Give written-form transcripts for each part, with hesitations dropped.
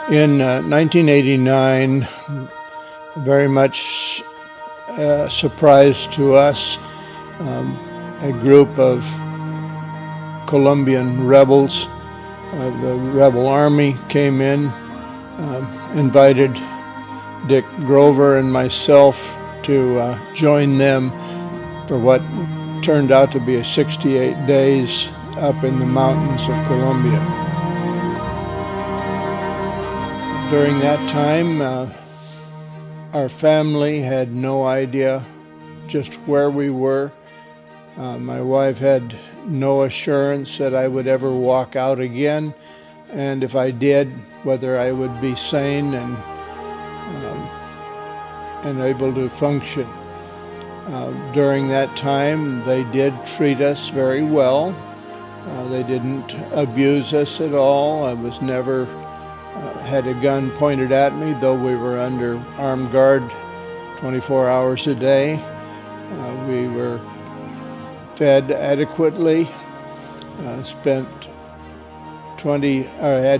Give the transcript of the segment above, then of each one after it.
In 1989, very much surprise to us, a group of Columbian rebels, the rebel army came in, invited Dick Grover and myself to join them for what turned out to be 68 days up in the mountains of Columbia. During that time, our family had no idea just where we were. My wife had no assurance that I would ever walk out again, and if I did, whether I would be sane and able to function. During that time, they did treat us very well. They didn't abuse us at all. I was never had a gun pointed at me, though we were under armed guard 24 hours a day. We were fed adequately, had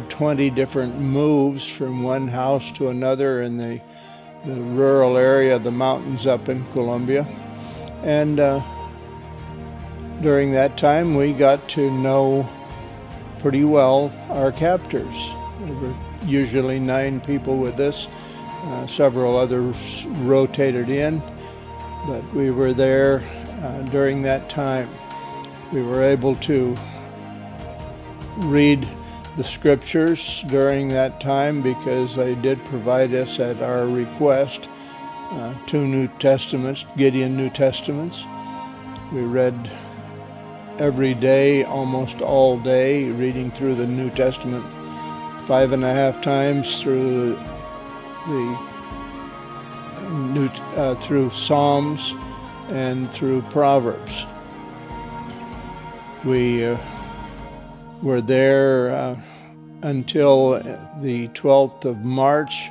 20 different moves from one house to another in the rural area of the mountains up in Columbia. And during that time, we got to know pretty well our captors. There were usually 9 people with us. Several others rotated in, but we were there during that time. We were able to read the scriptures during that time because they did provide us at our request 2 New Testaments, Gideon New Testaments. We read every day, almost all day, reading through the New Testament 5.5 times through through Psalms and through Proverbs. We were there until the 12th of March,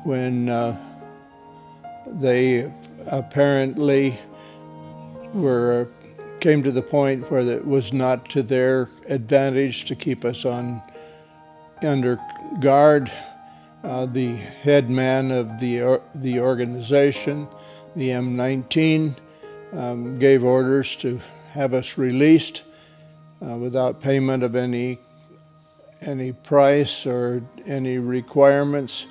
when they apparently came to the point where it was not to their advantage to keep us under guard. The head man of the organization, the M19, gave orders to have us released without payment of any price or any requirements,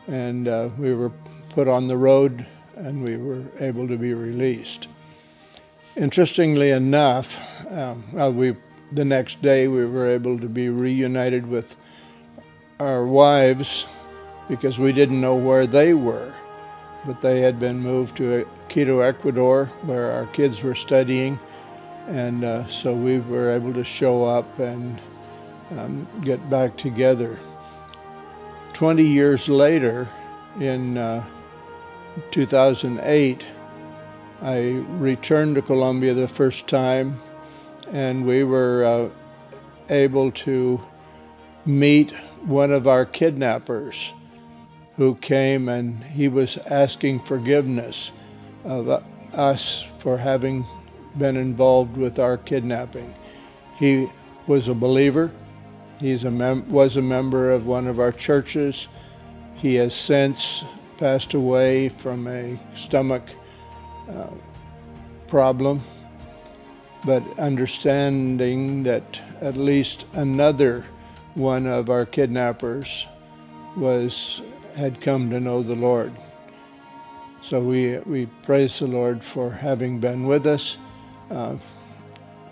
and we were put on the road and we were able to be released. Interestingly enough, the next day we were able to be reunited with our wives because we didn't know where they were, but they had been moved to Quito, Ecuador, where our kids were studying, and so we were able to show up and get back together. 20 years later, in 2008, I returned to Colombia the first time, and we were able to meet one of our kidnappers who came, and he was asking forgiveness of us for having been involved with our kidnapping. He was a believer. He was a member of one of our churches. He has since passed away from a stomach problem, but understanding that at least another one of our kidnappers had come to know the Lord. So we praise the Lord for having been with us.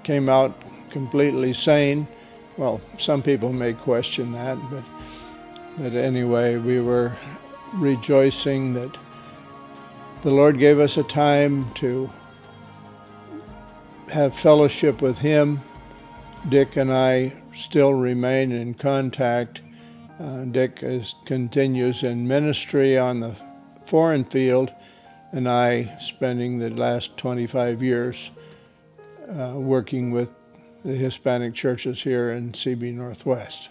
Came out completely sane. Well, some people may question that, but anyway, we were rejoicing that the Lord gave us a time to have fellowship with Him. Dick and I still remain in contact. Dick continues in ministry on the foreign field, and I spending the last 25 years working with the Hispanic churches here in CB Northwest.